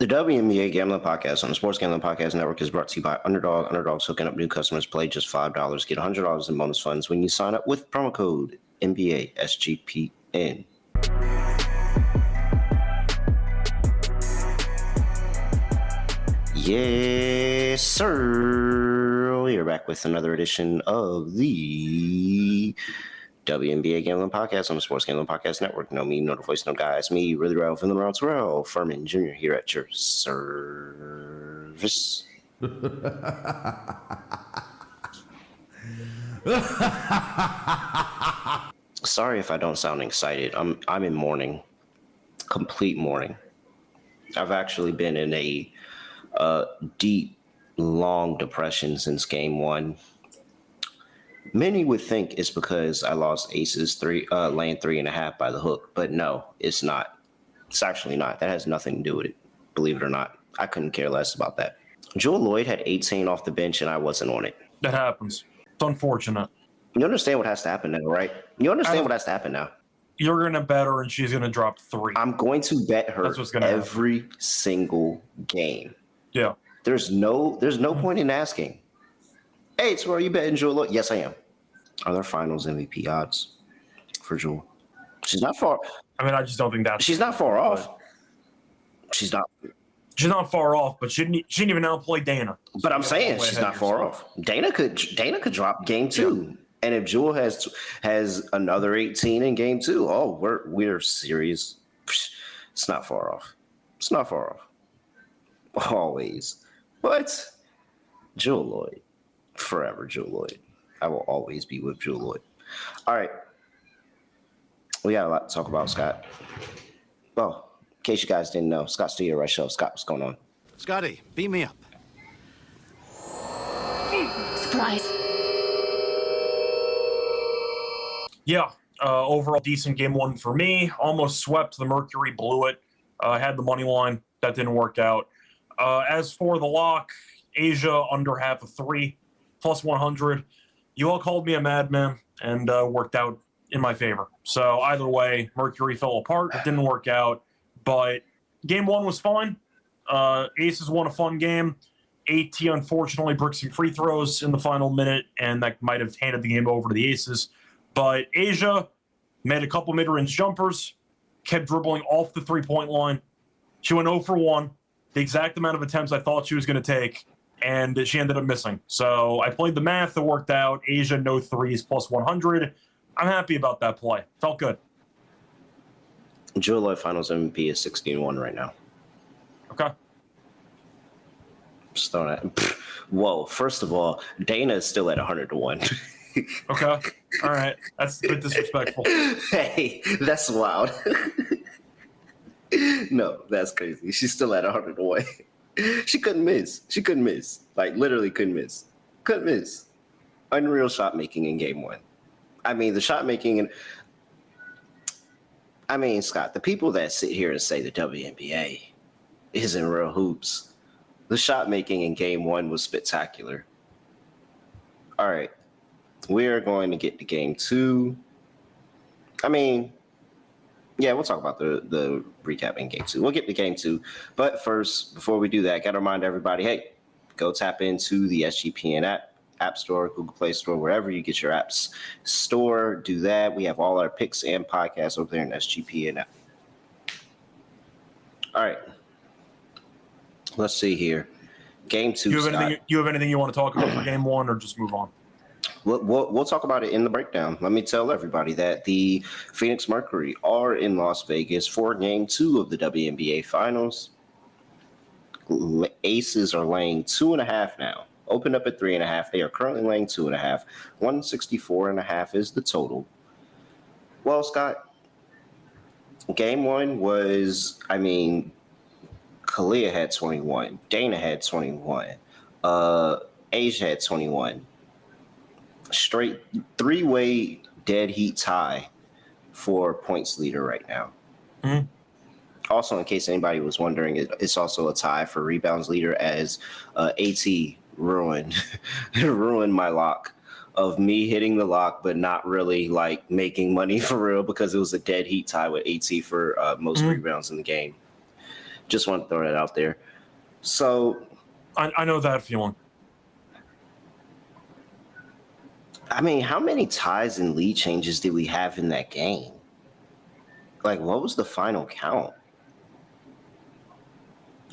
The WNBA Gambling Podcast on the Sports Gambling Podcast Network is brought to you by Underdog. Underdog's hooking up new customers. Play just $5. Get $100 in bonus funds when you sign up with promo code NBA SGPN. Yes, sir. We are back with another edition of the WNBA Gambling Podcast on the Sports Gambling Podcast Network. No me, no the voice, no guys. Me, really Ralph, from the round Terrell, Furman Jr. here at your service. Sorry if I don't sound excited. I'm in mourning, complete mourning. I've actually been in a deep, long depression since game one. Many would think it's because I lost aces lane 3.5 by the hook, but no, it's not. It's actually not. That has nothing to do with it, believe it or not. I couldn't care less about that. Joel Lloyd had 18 off the bench, and I wasn't on it. That happens. It's unfortunate. You understand what has to happen now, right? You understand what has to happen now. You're going to bet her, and she's going to drop 3. I'm going to bet her every single game. Yeah. There's no point in asking. Hey, so are you betting Joel Lloyd? Yes, I am. Are there finals MVP odds for Joel? She's not far. I mean, I just don't think that's. She's not far off. She's not far off, but she didn't even outplay Dana. But I'm saying she's not far off. Dana could drop game 2, yeah. And if Joel has another 18 in game 2, oh, we're serious. It's not far off. It's not far off. Always. But Joel Lloyd. Forever Joel Lloyd. I will always be with Joel Lloyd. All right. We got a lot to talk about, Scott. Well, in case you guys didn't know, Scott's the Reichel. Scott, what's going on? Scotty, beat me up. Surprise. Yeah. Overall, decent game 1 for me. Almost swept the Mercury, blew it. Had the money line. That didn't work out. As for the lock, Asia under half of 3, plus 100. You all called me a madman and worked out in my favor. So either way, Mercury fell apart. It didn't work out. But game 1 was fine. Aces won a fun game. AT unfortunately broke some free throws in the final minute, and that might have handed the game over to the Aces. But Asia made a couple mid-range jumpers, kept dribbling off the three-point line. She went 0 for 1, the exact amount of attempts I thought she was going to take, and she ended up missing. So I played the math. It worked out. Asia, no threes, plus 100. I'm happy about that play. Felt good. Joel Lloyd Finals MVP is 16-1 right now. Okay. Just throwing that. Whoa. First of all, Dana is still at 100-1. Okay. All right. That's a bit disrespectful. Hey, that's wild. No, that's crazy. She's still at 100-1. She couldn't miss. Like, literally couldn't miss. Unreal shot making in game 1. I mean, the shot making Scott, the people that sit here and say the WNBA isn't real hoops, the shot making in game 1 was spectacular. All right. We are going to get to game 2. I mean, yeah, we'll talk about the recap in game 2. We'll get to game 2. But first, before we do that, got to remind everybody, hey, go tap into the SGPN app store, Google Play Store, wherever you get your apps store. Do that. We have all our picks and podcasts over there in SGPN app. All right. Let's see here. Game 2, you have anything you want to talk about for game 1, or just move on? We'll talk about it in the breakdown. Let me tell everybody that the Phoenix Mercury are in Las Vegas for game 2 of the WNBA Finals. Aces are laying 2.5 now. Opened up at 3.5. They are currently laying 2.5. 164.5 is the total. Well, Scott, game 1 was, Kalia had 21. Dana had 21. Asia had 21. Straight 3-way dead heat tie for points leader right now. Mm-hmm. Also, in case anybody was wondering, it's also a tie for rebounds leader, as AT ruined my lock of me hitting the lock, but not really like making money for real, because it was a dead heat tie with AT for most rebounds in the game. Just want to throw that out there. So I know that feeling. I mean, how many ties and lead changes did we have in that game? Like, what was the final count?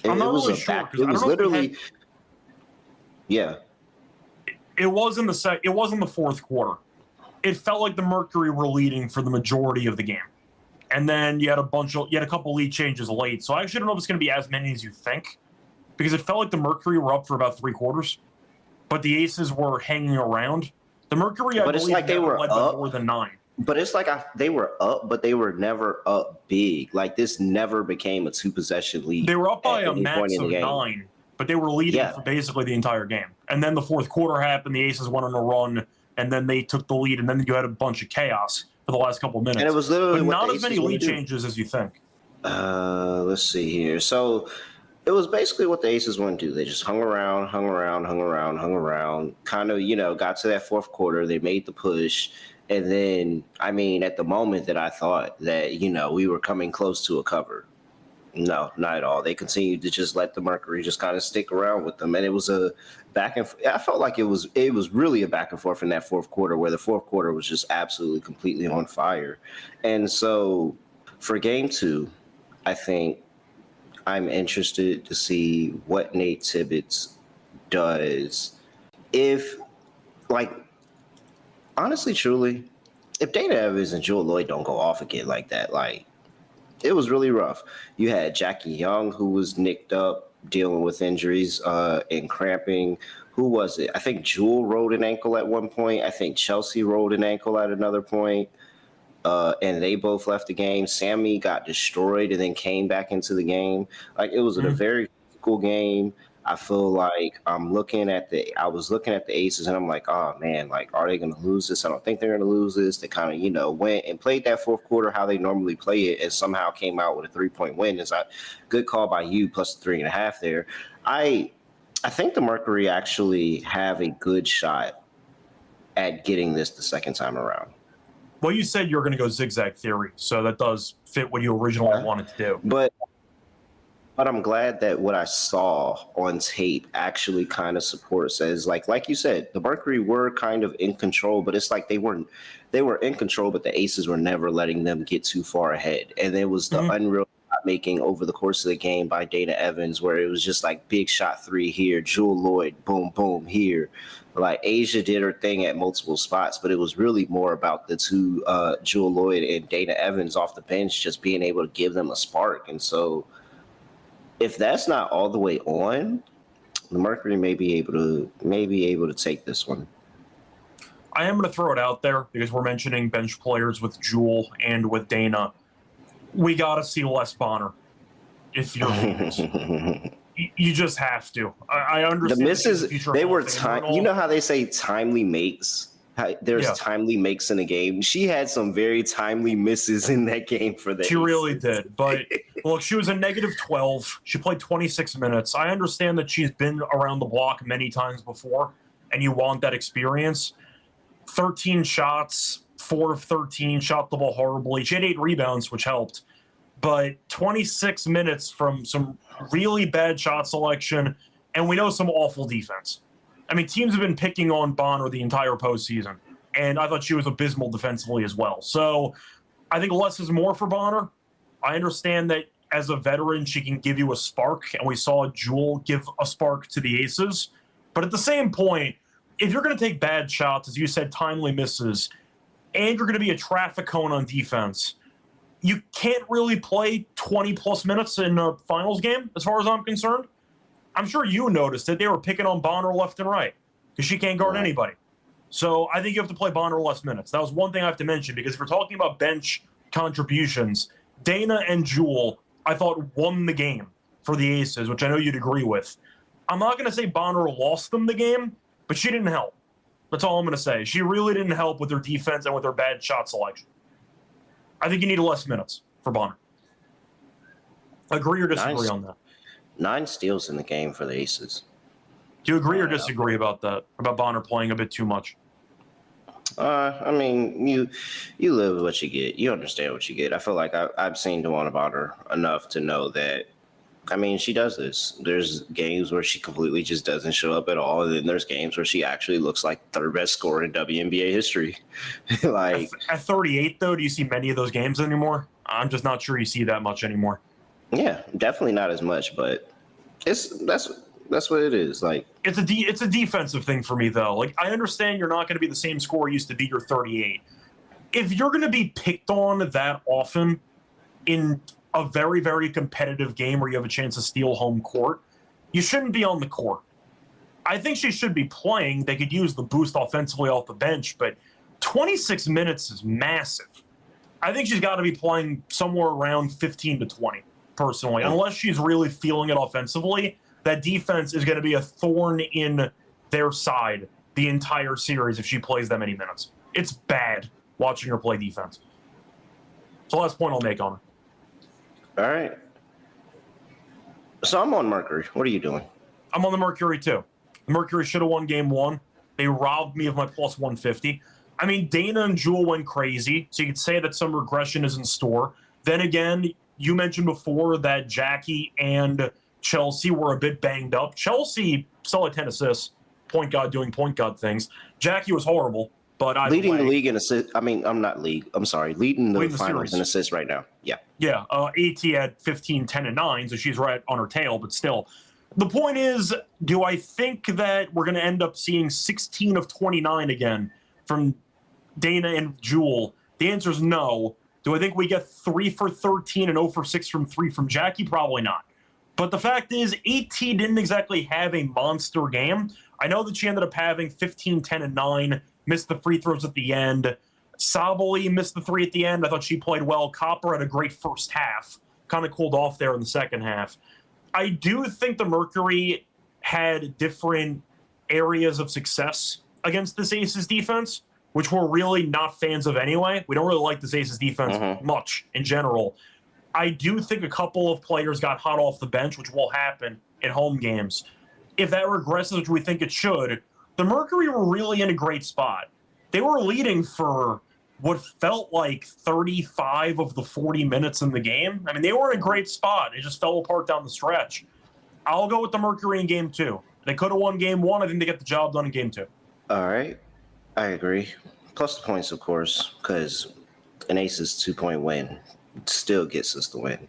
I'm not really sure because It I don't was know literally, if yeah. it was in the fourth quarter. It felt like the Mercury were leading for the majority of the game, and then you had a couple lead changes late. So I actually don't know if it's going to be as many as you think, because it felt like the Mercury were up for about 3 quarters, but the Aces were hanging around. The Mercury, But it's like they were led up by more than 9. But it's like they were up, but they were never up big. Like, this never became a 2-possession lead. They were up by a any max point in of the game. 9, but they were leading for basically the entire game. And then the fourth quarter happened, the Aces went on a run, and then they took the lead, and then you had a bunch of chaos for the last couple of minutes. And it was literally but what not the as many Aces lead changes as you think. Let's see here. So it was basically what the Aces want to do. They just hung around, kind of, got to that fourth quarter. They made the push. And then, I mean, at the moment that I thought that, we were coming close to a cover. No, not at all. They continued to just let the Mercury just kind of stick around with them. And it was a back and forth. I felt like it was really a back and forth in that fourth quarter, where the fourth quarter was just absolutely completely on fire. And so for game 2, I think I'm interested to see what Nate Tibbetts does. If, like, honestly, truly, if Dana Evans and Jewel Lloyd don't go off again like that, like, it was really rough. You had Jackie Young, who was nicked up, dealing with injuries and cramping. Who was it? I think Jewel rolled an ankle at one point. I think Chelsea rolled an ankle at another point. And they both left the game. Sammy got destroyed and then came back into the game. Like, it was a very physical game. I feel like I was looking at the Aces, and I'm like, oh man, like, are they going to lose this? I don't think they're going to lose this. They kind of, went and played that fourth quarter how they normally play it, and somehow came out with a 3-point win. It's a good call by you, plus 3.5 there. I think the Mercury actually have a good shot at getting this the second time around. Well, you said you were going to go zigzag theory, so that does fit what you originally wanted to do. But I'm glad that what I saw on tape actually kind of supports, as like you said, the Mercury were kind of in control, but it's like they were in control, but the Aces were never letting them get too far ahead. And there was the unreal shot making over the course of the game by Dana Evans, where it was just like big shot 3 here, Jewel Lloyd, boom, boom here. Like, Asia did her thing at multiple spots, but it was really more about the two, Jewel Lloyd and Dana Evans off the bench, just being able to give them a spark. And so, if that's not all the way on, the Mercury may be able to take this one. I am going to throw it out there because we're mentioning bench players with Jewel and with Dana. We got to see Les Bonner if you're Phoenix. You just have to. I understand the misses. They were time. You know how they say timely makes. There's timely makes in a game. She had some very timely misses in that game for the Aces. She really did. But look, she was a -12. She played 26 minutes. I understand that she's been around the block many times before, and you want that experience. 13 shots, 4 of 13, shot the ball horribly. She had 8 rebounds, which helped. But 26 minutes from some really bad shot selection, and we know some awful defense. I mean, teams have been picking on Bonner the entire postseason, and I thought she was abysmal defensively as well. So I think less is more for Bonner. I understand that as a veteran, she can give you a spark, and we saw Jewel give a spark to the Aces. But at the same point, if you're going to take bad shots, as you said, timely misses, and you're going to be a traffic cone on defense, you can't really play 20-plus minutes in a finals game, as far as I'm concerned. I'm sure you noticed that they were picking on Bonner left and right because she can't guard anybody. So I think you have to play Bonner less minutes. That was one thing I have to mention, because if we're talking about bench contributions, Dana and Jewel, I thought, won the game for the Aces, which I know you'd agree with. I'm not going to say Bonner lost them the game, but she didn't help. That's all I'm going to say. She really didn't help with her defense and with her bad shot selection. I think you need less minutes for Bonner. Agree or disagree on that? 9 steals in the game for the Aces. Do you agree or disagree about that? About Bonner playing a bit too much? I mean, you live with what you get. You understand what you get. I feel like I've seen DeWanna Bonner enough to know that I mean, she does this. There's games where she completely just doesn't show up at all, and then there's games where she actually looks like third best scorer in WNBA history. Like at 38, though, do you see many of those games anymore? I'm just not sure you see that much anymore. Yeah, definitely not as much, but that's what it is. Like it's a defensive thing for me, though. Like, I understand you're not going to be the same scorer you used to be. You're 38. If you're going to be picked on that often in a very, very competitive game where you have a chance to steal home court, you shouldn't be on the court. I think she should be playing. They could use the boost offensively off the bench, but 26 minutes is massive. I think she's got to be playing somewhere around 15 to 20, personally, unless she's really feeling it offensively. That defense is going to be a thorn in their side the entire series if she plays that many minutes. It's bad watching her play defense. So last point I'll make on it. All right. So I'm on Mercury. What are you doing? I'm on the Mercury, too. The Mercury should have won game one. They robbed me of my plus 150. I mean, Dana and Jewel went crazy, so you could say that some regression is in store. Then again, you mentioned before that Jackie and Chelsea were a bit banged up. Chelsea still had 10 assists, point guard doing point guard things. Jackie was horrible, but leading the league in assists. I mean, leading the finals in assists right now. Yeah. Yeah, AT at 15, 10, and 9, so she's right on her tail, but still. The point is, do I think that we're going to end up seeing 16 of 29 again from Dana and Jewel? The answer is no. Do I think we get 3 for 13 and 0 for 6 from 3 from Jackie? Probably not. But the fact is, AT didn't exactly have a monster game. I know that she ended up having 15, 10, and 9, missed the free throws at the end. Saboli missed the 3 at the end. I thought she played well. Copper had a great first half. Kind of cooled off there in the second half. I do think the Mercury had different areas of success against this Aces defense, which we're really not fans of anyway. We don't really like this Aces defense much in general. I do think a couple of players got hot off the bench, which will happen in home games. If that regresses, which we think it should, the Mercury were really in a great spot. They were leading for what felt like 35 of the 40 minutes in the game. I mean, they were in a great spot. It just fell apart down the stretch. I'll go with the Mercury in game 2. They could have won game 1. I think they get the job done in game 2. All right. I agree. Plus the points, of course, because an Aces 2-point win still gets us the win.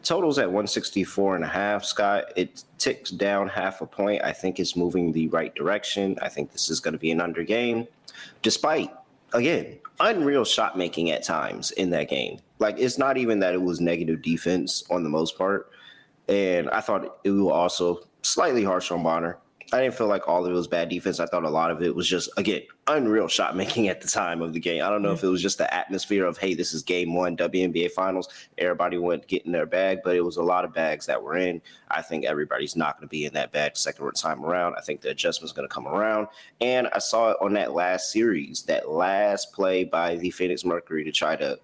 Total's at 164.5, Scott. It ticks down half a point. I think it's moving the right direction. I think this is going to be an under game, despite, again, unreal shot making at times in that game. Like, it's not even that it was negative defense on the most part. And I thought it was also slightly harsh on Bonner. I didn't feel like all of it was bad defense. I thought a lot of it was just, again, unreal shot making at the time of the game. I don't know if it was just the atmosphere of, hey, this is game 1, WNBA Finals. Everybody went getting their bag, but it was a lot of bags that were in. I think everybody's not going to be in that bag second time around. I think the adjustment's going to come around. And I saw it on that last series, that last play by the Phoenix Mercury to try to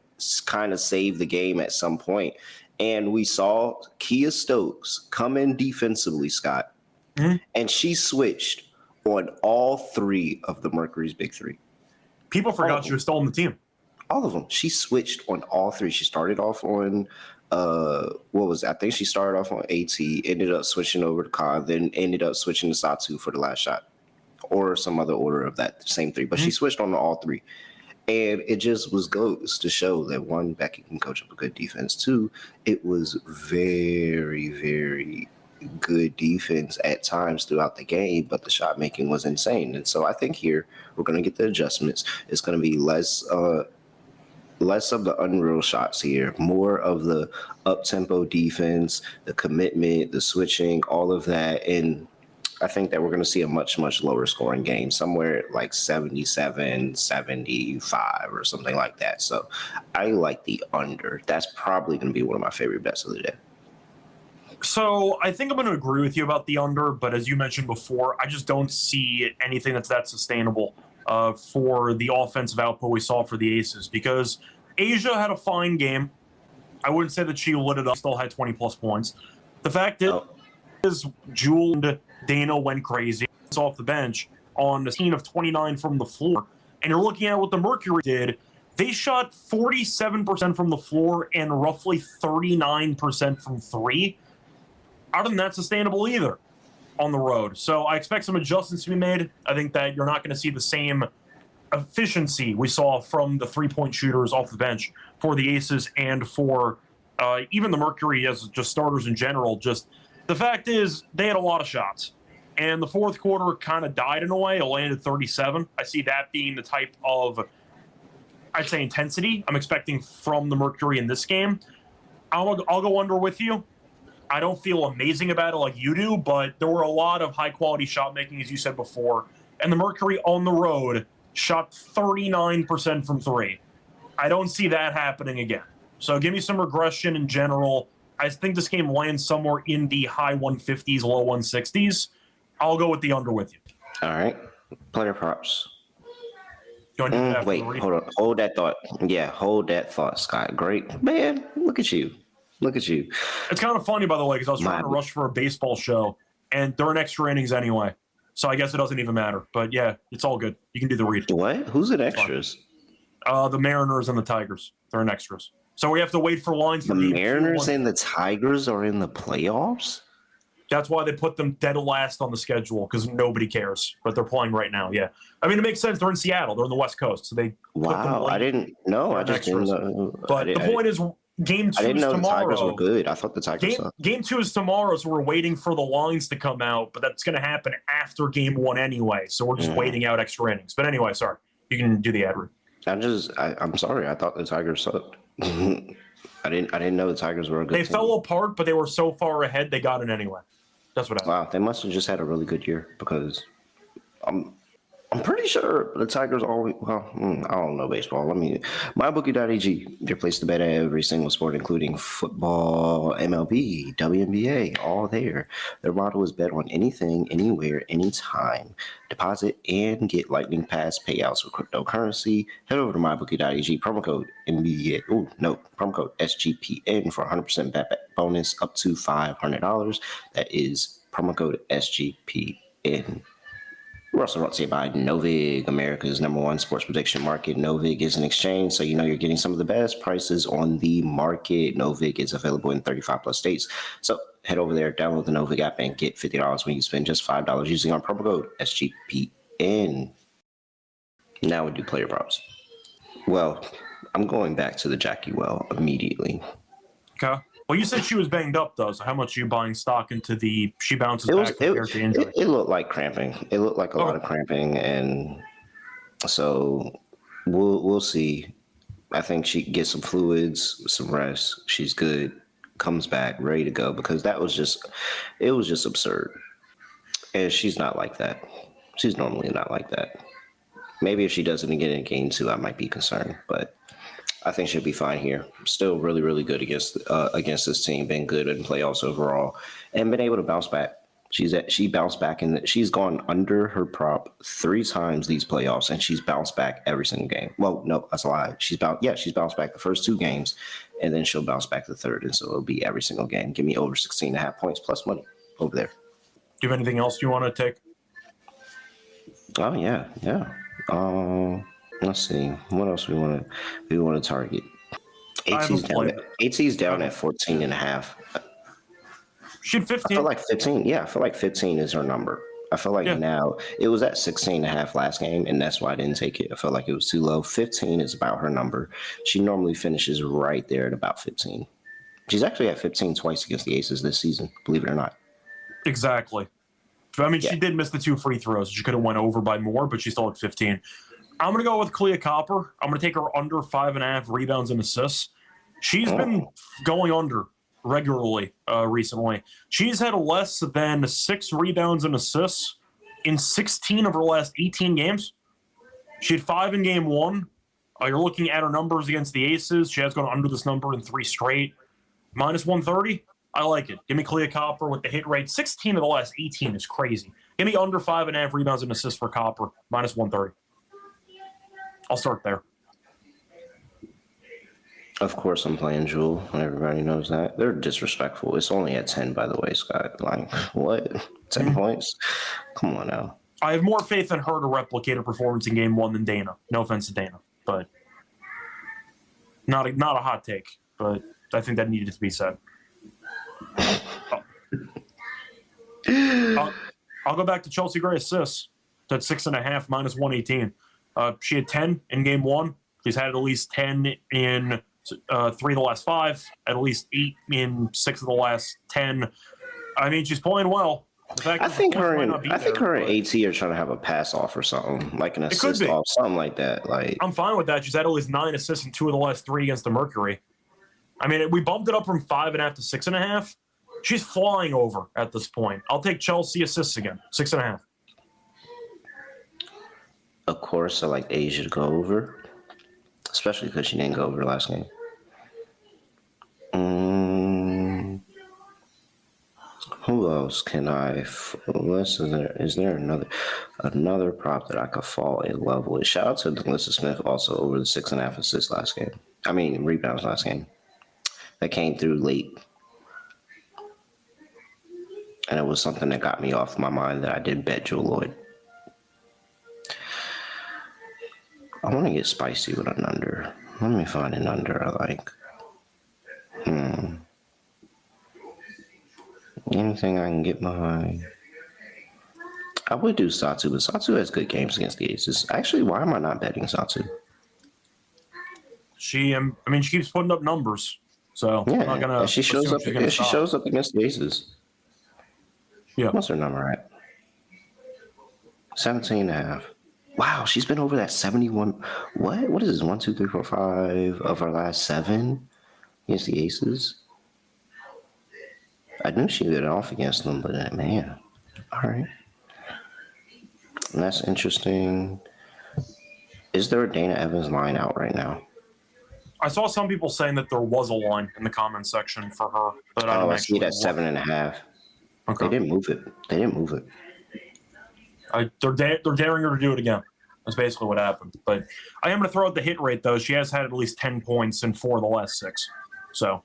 kind of save the game at some point. And we saw Kia Stokes come in defensively, Scott. And she switched on all 3 of the Mercury's big 3. People forgot she was still on the team. All of them. She switched on all 3. She started off on, I think she started off on AT, ended up switching over to Khan, then ended up switching to Satu for the last shot. Or some other order of that same 3. But she switched on all 3. And it just goes to show that, 1, Becky can coach up a good defense. 2, it was very, very good defense at times throughout the game, but the shot making was insane. And so I think here we're going to get the adjustments. It's going to be less of the unreal shots here, more of the up-tempo defense, the commitment, the switching, all of that. And I think that we're going to see a much, much lower scoring game, somewhere like 77, 75 or something like that. So I like the under. That's probably going to be one of my favorite bets of the day. So I think I'm going to agree with you about the under, but as you mentioned before, I just don't see anything that's that sustainable for the offensive output we saw for the Aces, because Asia had a fine game. I wouldn't say that she lit it up, still had 20-plus points. The fact is Jewel and Dana went crazy off the bench on a team of 29 from the floor. And you're looking at what the Mercury did. They shot 47% from the floor and roughly 39% from 3. I don't think that's sustainable either on the road. So I expect some adjustments to be made. I think that you're not going to see the same efficiency we saw from the three-point shooters off the bench for the Aces and for even the Mercury as just starters in general. Just the fact is they had a lot of shots. And the fourth quarter kind of died in a way. It landed 37. I see that being the type of, I'd say, intensity I'm expecting from the Mercury in this game. I'll go under with you. I don't feel amazing about it like you do, but there were a lot of high-quality shot making, as you said before. And the Mercury on the road shot 39% from three. I don't see that happening again. So give me some regression in general. I think this game lands somewhere in the high 150s, low 160s. I'll go with the under with you. All right. Player props. Wait, hold on. Hold that thought. Yeah, hold that thought, Scott. Great. Man, look at you. Look at you. It's kind of funny, by the way, because I was trying to rush for a baseball show, and they're in extra innings anyway. So I guess it doesn't even matter. But, yeah, it's all good. You can do the read. What? Who's in extras? The Mariners and the Tigers. They're in extras. So we have to wait for lines for the Mariners and the Tigers are in the playoffs? That's why they put them dead last on the schedule, because nobody cares. But they're playing right now, yeah. I mean, it makes sense. They're in Seattle. They're on the West Coast. So they wow, I didn't know. I just didn't know. But the point is, Game 2 is tomorrow. I didn't know the Tigers were good. I thought the Tigers sucked. Game 2 is tomorrow, so we're waiting for the lines to come out. But that's going to happen after Game 1 anyway. So we're just waiting out extra innings. But anyway, sorry. You can do the ad read. I'm sorry. I thought the Tigers sucked. I didn't know the Tigers were a good team. They fell apart, but they were so far ahead, they got it anyway. That's what happened. Wow, they must have just had a really good year because I'm pretty sure the Tigers always. Well, I don't know baseball. MyBookie.ag, your place to bet every single sport, including football, MLB, WNBA, all there. Their motto is bet on anything, anywhere, anytime. Deposit and get lightning fast payouts with cryptocurrency. Head over to MyBookie.ag. Promo code NBA. Promo code SGPN for 100% bet bonus up to $500. That is promo code SGPN. We're also brought to you by Novig, America's #1 sports prediction market. Novig is an exchange, so you know you're getting some of the best prices on the market. Novig is available in 35 plus states. So head over there, download the Novig app, and get $50 when you spend just $5 using our promo code SGPN. Now we do player props. Well, I'm going back to the Jackie Well immediately. Okay. Well, you said she was banged up, though, so how much are you buying stock into the she bounces back compared to injury? It looked like cramping. It looked like a lot of cramping, and so we'll see. I think she gets some fluids, some rest. She's good, comes back, ready to go, because it was just absurd. And she's not like that. She's normally not like that. Maybe if she doesn't get in game 2, I might be concerned, but I think she'll be fine here. Still really, really good against this team. Been good in playoffs overall, and been able to bounce back. She bounced back, and she's gone under her prop 3 times these playoffs, and she's bounced back every single game. Well, no, that's a lie. She's bounced back the first 2 games, and then she'll bounce back the third, and so it'll be every single game. Give me over 16.5 points plus money over there. Do you have anything else you want to take? Oh yeah. Let's see. What else we want to target? AT's down at 14.5. She had 15. I feel like 15. Yeah, I feel like 15 is her number. I feel like now it was at 16.5 last game, and that's why I didn't take it. I felt like it was too low. 15 is about her number. She normally finishes right there at about 15. She's actually at 15 twice against the Aces this season, believe it or not. Exactly. I mean, she did miss the 2 free throws. She could have went over by more, but she's still at 15. I'm going to go with Clea Copper. I'm going to take her under 5.5 rebounds and assists. She's been going under regularly recently. She's had less than 6 rebounds and assists in 16 of her last 18 games. She had 5 in game 1. You're looking at her numbers against the Aces. She has gone under this number in 3 straight. Minus 130. I like it. Give me Clea Copper with the hit rate. 16 of the last 18 is crazy. Give me under 5.5 rebounds and assists for Copper. Minus 130. I'll start there. Of course, I'm playing Jewel. Everybody knows that. They're disrespectful. It's only at 10, by the way, Scott. Like, what? 10 points? Come on now. I have more faith in her to replicate a performance in game 1 than Dana. No offense to Dana, but not a hot take. But I think that needed to be said. I'll go back to Chelsea Gray assists. That's 6.5 minus 118. She had 10 in game one. She's had at least 10 in 3 of the last 5, at least 8 in 6 of the last 10. I mean, she's playing well. I think her and AT are trying to have a pass off or something, like an assist off, something like that. Like, I'm fine with that. She's had at least 9 assists in 2 of the last 3 against the Mercury. I mean, we bumped it up from 5.5 to 6.5. She's flying over at this point. I'll take Chelsea assists again, 6.5. Of course, I like Asia to go over, especially because she didn't go over last game. Who else can I? Is there another prop that I could fall in love with? Shout out to Melissa Smith also over the 6.5 assists last game. I mean rebounds last game. That came through late, and it was something that got me off my mind that I did bet Joe Lloyd. I want to get spicy with an under. Let me find an under I like. Anything I can get behind. I would do Satu, but Satu has good games against the Aces. Actually, why am I not betting Satu? She keeps putting up numbers, so yeah, I'm not gonna. She shows up. She shows up against the Aces. Yeah. What's her number at? 17.5. Wow, she's been over that 71. What is this? 1, 2, 3, 4, 5 of our last 7 against the Aces. I knew she would get off against them, but man, all right. And that's interesting. Is there a Dana Evans line out right now? I saw some people saying that there was a line in the comment section for her, but I see that 7.5. Okay. They didn't move it. They're daring her to do it again. That's basically what happened. But I am going to throw out the hit rate, though. She has had at least 10 points in 4 of the last 6. So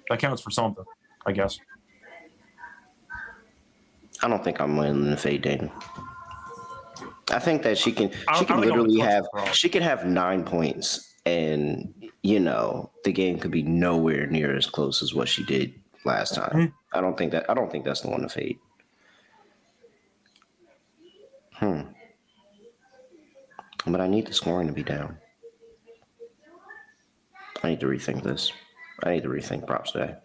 that counts for something, I guess. I don't think I'm willing to fade Dana. I think that she can literally have 9 points, and the game could be nowhere near as close as what she did last time. Mm-hmm. I don't think that's the one to fade. But I need the scoring to be down. I need to rethink this. I need to rethink props today.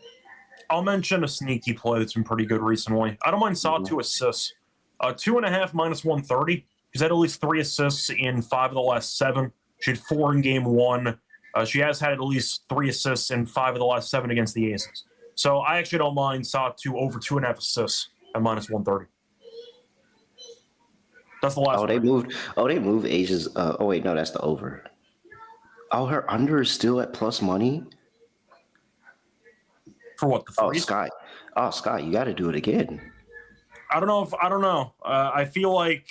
I'll mention a sneaky play that's been pretty good recently. I don't mind Satu assists. 2.5 minus 130. She's had at least 3 assists in 5 of the last 7. She had 4 in game 1. She has had at least 3 assists in 5 of the last 7 against the Aces. So I actually don't mind Satu over 2.5 assists at minus 130. That's the last one. They moved Asia's. Wait, no, that's the over. Oh, her under is still at plus money? For what, the freeze? Scott, you got to do it again. I don't know. I feel like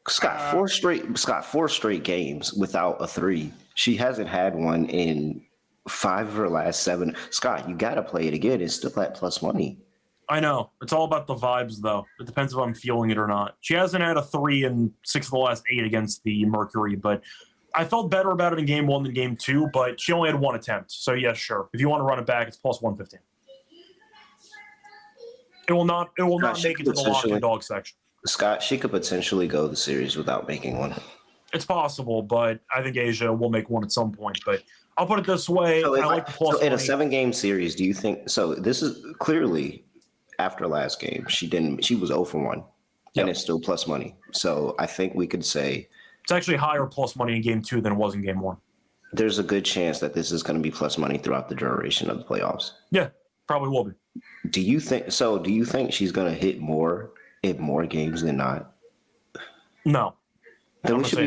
Scott, 4 straight games without a 3. She hasn't had one in 5 of her last 7. Scott, you got to play it again. It's still at plus money. I know. It's all about the vibes, though. It depends if I'm feeling it or not. She hasn't had a 3 in 6 of the last 8 against the Mercury, but I felt better about it in game 1 than game 2, but she only had 1 attempt. So, yes, sure. If you want to run it back, it's plus 115. It will not make it to the lock and dog section. Scott, she could potentially go the series without making one. It's possible, but I think Asia will make one at some point. But I'll put it this way. I like the plus in a 7-game series, do you think – so this is clearly – after last game, she was 0 for 1, and it's still plus money. So I think we could say it's actually higher plus money in game 2 than it was in game 1. There's a good chance that this is going to be plus money throughout the duration of the playoffs. Yeah, probably will be. Do you think she's going to hit more in more games than not? No. Then we should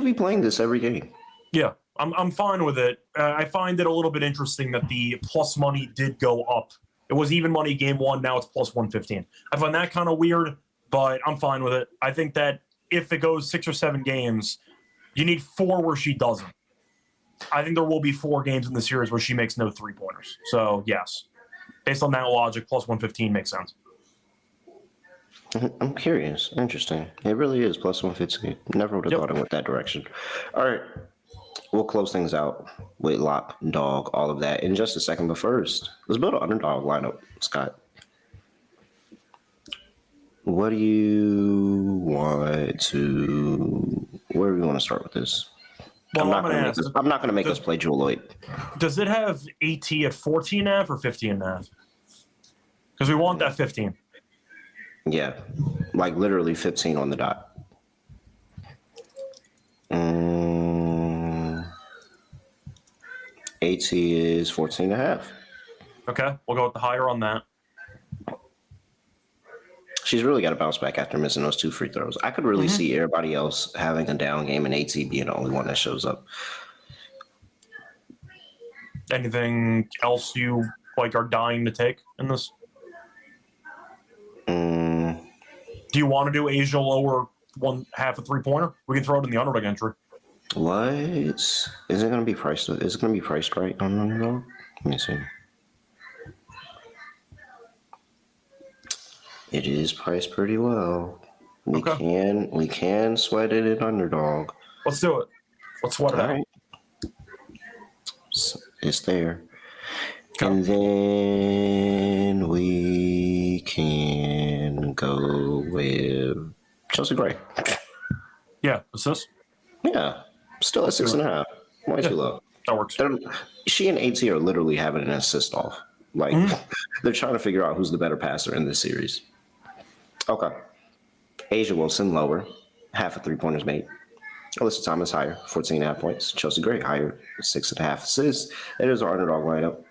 be playing this every game. Yeah, I'm fine with it. I find it a little bit interesting that the plus money did go up. It was even money game 1. Now it's plus 115. I find that kind of weird, but I'm fine with it. I think that if it goes 6 or 7 games, you need 4 where she doesn't. I think there will be 4 games in the series where she makes no 3-pointers. So, yes. Based on that logic, plus 115 makes sense. I'm curious. Interesting. It really is plus 115. Never would have thought it went that direction. All right. We'll close things out with lock, dog, all of that in just a second. But first, let's build an underdog lineup, Scott. What do you want to? Where do we want to start with this? Well, I'm not going to make us play Jewel Lloyd. Does it have AT at 14.5 or 15.5? Because we want that 15. Yeah, like literally 15 on the dot. AT is 14.5. Okay, we'll go with the higher on that. She's really got to bounce back after missing those 2 free throws. I could really see everybody else having a down game and AT being the only one that shows up. Anything else you are dying to take in this? Do you want to do Asia lower 1/2 a 3-pointer? We can throw it in the underdog entry. What? Is it going to be priced? Is it going to be priced right on underdog? Let me see. It is priced pretty well. We can sweat it at underdog. Let's do it. Let's sweat it out. Right. It's there. Okay. And then we can go with Chelsea Gray. Yeah, assist? Yeah, still at 6.5. Why too low? That works. She and AT are literally having an assist off. Like, they're trying to figure out who's the better passer in this series. Okay. Asia Wilson, lower. 1/2 a 3-pointers made. Alyssa Thomas, higher. 14.5 points. Chelsea Gray, higher. 6.5 assists. That is our underdog lineup.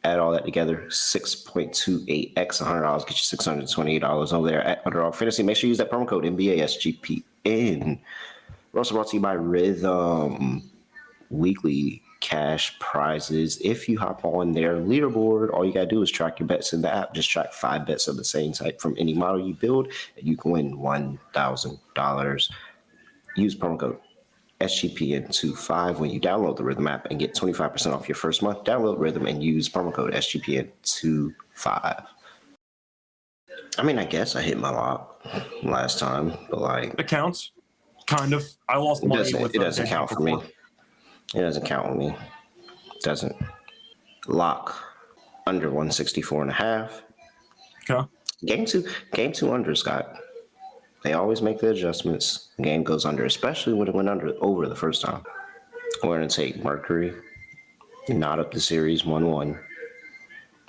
Add all that together. 6.28x $100 get you $628 over there at Underdog Fantasy. Make sure you use that promo code NBA SGPN. We're also brought to you by Rhythm. Weekly cash prizes. If you hop on their leaderboard, all you got to do is track your bets in the app. Just track 5 bets of the same type from any model you build, and you can win $1,000. Use promo code SGPN25 when you download the Rhythm app and get 25% off your first month. Download Rhythm and use promo code SGPN25. I mean, I guess I hit my lock last time, but it counts. Kind of. I lost money with it. Doesn't count for me. It doesn't count with me. It doesn't. Lock under 164.5. Okay. Game two under, Scott. They always make the adjustments. The game goes under, especially when it went over the first time. We're going to take Mercury, not up the series 1-1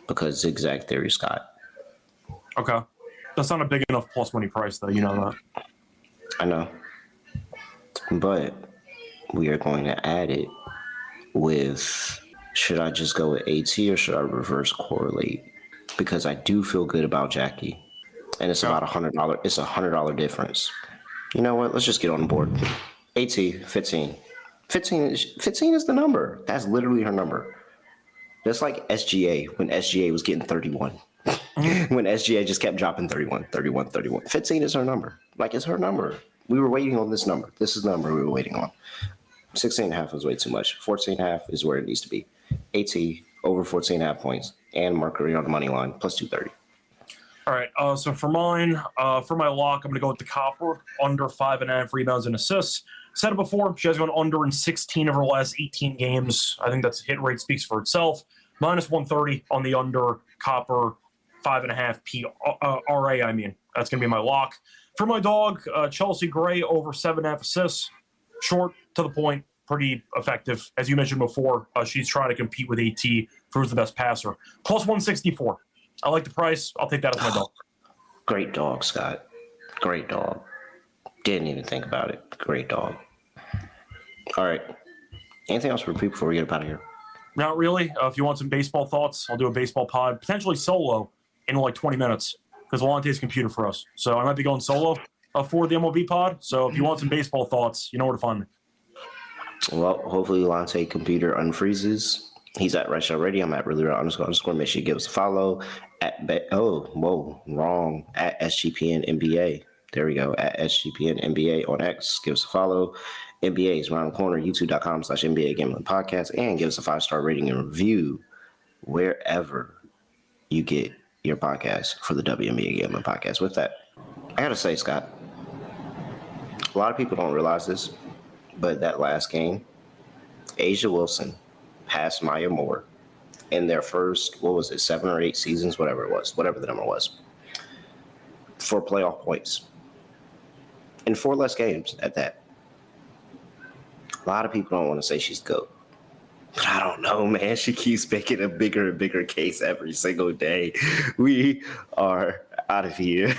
because zigzag theory, Scott. Okay. That's not a big enough plus money price, though. You know that. I know. But we are going to add it with, should I just go with AT or should I reverse correlate? Because I do feel good about Jackie. And it's about $100. It's $100 difference. You know what? Let's just get on board. AT, 15. 15 is the number. That's literally her number. Just like SGA, when SGA was getting 31. When SGA just kept dropping 31. 15 is her number. Like, it's her number. We were waiting on this number. This is the number we were waiting on. 16.5 was way too much. 14.5 is where it needs to be. AT, over 14.5 points. And Mercury on the money line, plus 230. All right, so for mine, for my lock, I'm going to go with the Copper, under 5.5 rebounds and assists. Said it before, she has gone under in 16 of her last 18 games. I think that's hit rate speaks for itself. Minus 130 on the under, Copper, 5.5 RA, I mean. That's going to be my lock. For my dog, Chelsea Gray, over 7.5 assists. Short, to the point, pretty effective. As you mentioned before, she's trying to compete with AT for who's the best passer. Plus 164. I like the price. I'll take that as my dog. Great dog, Scott. Great dog. Didn't even think about it. Great dog. All right. Anything else for people before we get up out of here? Not really. If you want some baseball thoughts, I'll do a baseball pod, potentially solo, in like 20 minutes, because Alonte's computer for us. So I might be going solo for the MLB pod. So if you want some baseball thoughts, you know where to find me. Well, hopefully Alonte computer unfreezes. He's at Reichel Radio. I'm at ___. Make sure you give us a follow. At wrong. At SGPN NBA. There we go. At SGPN NBA on X. Give us a follow. NBA is around the corner. YouTube.com/NBA Gambling Podcast. And give us a 5-star rating and review wherever you get your podcast for the WNBA Gambling Podcast. With that, I got to say, Scott, a lot of people don't realize this, but that last game, Asia Wilson passed Maya Moore in their first, 7 or 8 seasons, whatever the number was. for playoff points. In 4 less games at that. A lot of people don't want to say she's GOAT. But I don't know, man. She keeps making a bigger and bigger case every single day. We are out of here.